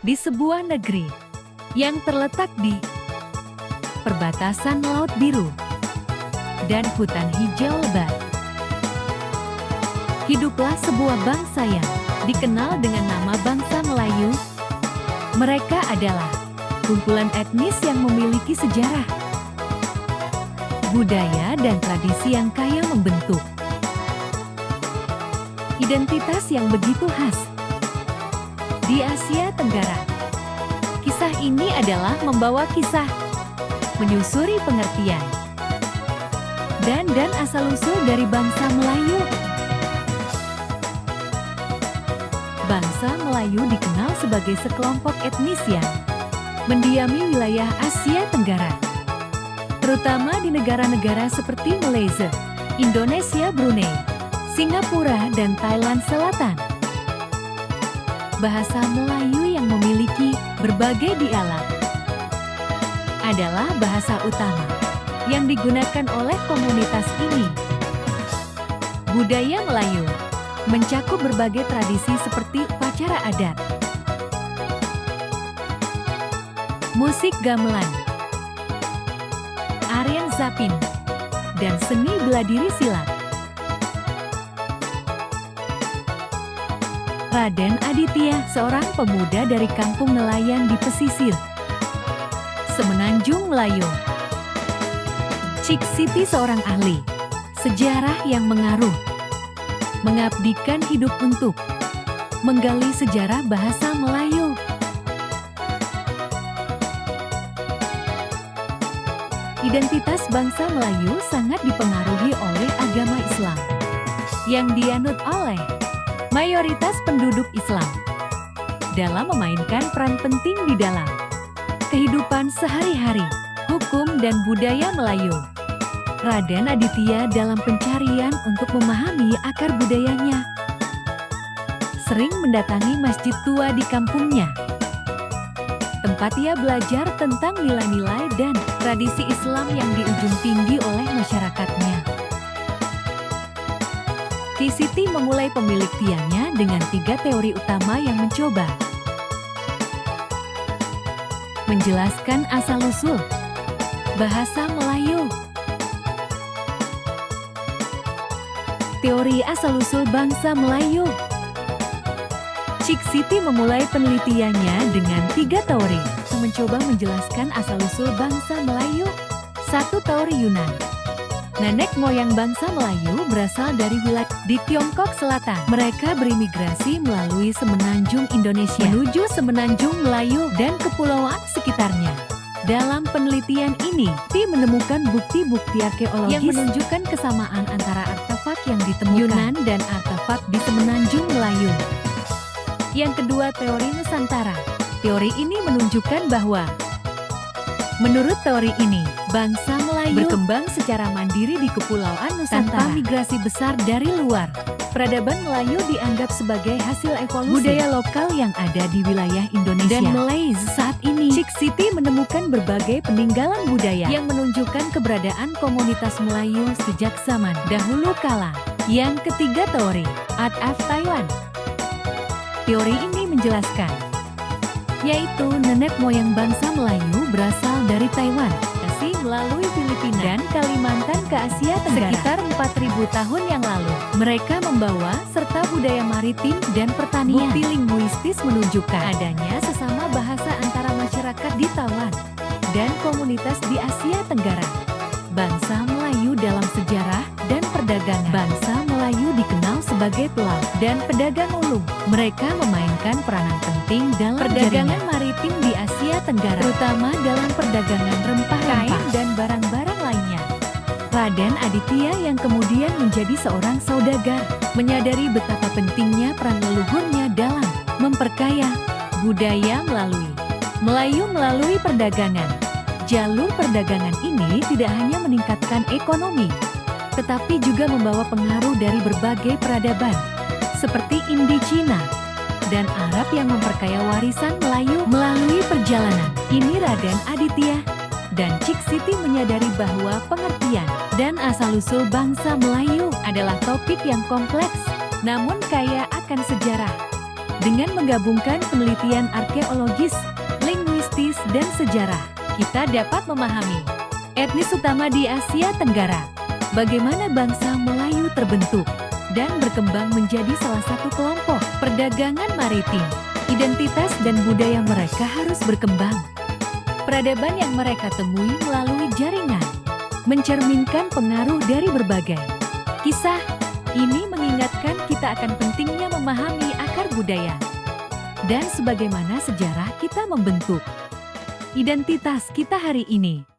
di sebuah negeri yang terletak di perbatasan Laut Biru dan hutan hijau lebat. Hiduplah sebuah bangsa yang dikenal dengan nama bangsa Melayu. Mereka adalah kumpulan etnis yang memiliki sejarah, budaya, dan tradisi yang kaya membentuk identitas yang begitu khas di Asia Tenggara. Kisah ini adalah membawa kisah, menyusuri pengertian, dan asal-usul dari bangsa Melayu. Bangsa Melayu dikenal sebagai sekelompok etnis yang mendiami wilayah Asia Tenggara, terutama di negara-negara seperti Malaysia, Indonesia, Brunei, Singapura, dan Thailand Selatan. Bahasa Melayu yang memiliki berbagai dialek adalah bahasa utama yang digunakan oleh komunitas ini. Budaya Melayu mencakup berbagai tradisi seperti upacara adat, musik gamelan, Aryan Zapin, dan seni bela diri silat. Raden Aditya, seorang pemuda dari kampung nelayan di pesisir Semenanjung Melayu. Cik Siti, seorang ahli sejarah yang mengaruh, mengabdikan hidup untuk menggali sejarah bahasa Melayu. Identitas bangsa Melayu sangat dipengaruhi oleh agama Islam yang dianut oleh mayoritas penduduk Islam dalam memainkan peran penting di dalam kehidupan sehari-hari, hukum, dan budaya Melayu. Raden Aditya dalam pencarian untuk memahami akar budayanya sering mendatangi masjid tua di kampungnya, tempat ia belajar tentang nilai-nilai dan tradisi Islam yang dijunjung tinggi oleh masyarakatnya. Ki Siti memulai penelitiannya dengan 3 teori utama yang mencoba menjelaskan asal-usul bahasa Melayu. Teori asal-usul bangsa Melayu. Cik Siti memulai penelitiannya dengan 3 teori mencoba menjelaskan asal-usul bangsa Melayu. 1. Teori Yunan. Nenek moyang bangsa Melayu berasal dari wilayah di Tiongkok Selatan. Mereka berimigrasi melalui semenanjung Indonesia menuju semenanjung Melayu dan kepulauan sekitarnya. Dalam penelitian ini, Ti menemukan bukti-bukti arkeologis yang menunjukkan kesamaan antara artefak yang ditemukan Yunan dan artefak di semenanjung Melayu. Yang kedua, teori Nusantara. Teori ini menunjukkan bahwa menurut teori ini, bangsa Melayu berkembang secara mandiri di kepulauan Nusantara tanpa migrasi besar dari luar. Peradaban Melayu dianggap sebagai hasil evolusi budaya lokal yang ada di wilayah Indonesia dan Malaysia. Saat ini, Cik Siti menemukan berbagai peninggalan budaya yang menunjukkan keberadaan komunitas Melayu sejak zaman dahulu kala. Yang ketiga, teori Art of Thailand. Teori ini menjelaskan yaitu nenek moyang bangsa Melayu berasal dari Taiwan, melalui Filipina dan Kalimantan ke Asia Tenggara sekitar 4.000 tahun yang lalu. Mereka membawa serta budaya maritim dan pertanian. Bukti linguistis menunjukkan adanya sesama bahasa antara masyarakat di Taiwan dan komunitas di Asia Tenggara. Bangsa Melayu dalam sejarah dan perdagangan. Bangsa Melayu dikenal sebagai pelaut dan pedagang ulung. Mereka memainkan peranan penting dalam perdagangan maritim di Asia Tenggara, terutama dalam perdagangan rempah-rempah dan barang-barang lainnya. Raden Aditya yang kemudian menjadi seorang saudagar, menyadari betapa pentingnya peran leluhurnya dalam memperkaya budaya Melayu melalui perdagangan. Jalur perdagangan ini tidak hanya meningkatkan ekonomi, tetapi juga membawa pengaruh dari berbagai peradaban, seperti India, dan Arab yang memperkaya warisan Melayu melalui perjalanan. Ini Raden Aditya dan Cik Siti menyadari bahwa pengertian dan asal-usul bangsa Melayu adalah topik yang kompleks, namun kaya akan sejarah, Dengan menggabungkan penelitian arkeologis, linguistis, dan sejarah, kita dapat memahami etnis utama di Asia Tenggara, bagaimana bangsa Melayu terbentuk dan berkembang menjadi salah satu kelompok perdagangan maritim. Identitas dan budaya mereka harus berkembang. Peradaban yang mereka temui melalui jaringan mencerminkan pengaruh dari berbagai kisah. Ini mengingatkan kita akan pentingnya memahami akar budaya dan sebagaimana sejarah kita membentuk identitas kita hari ini.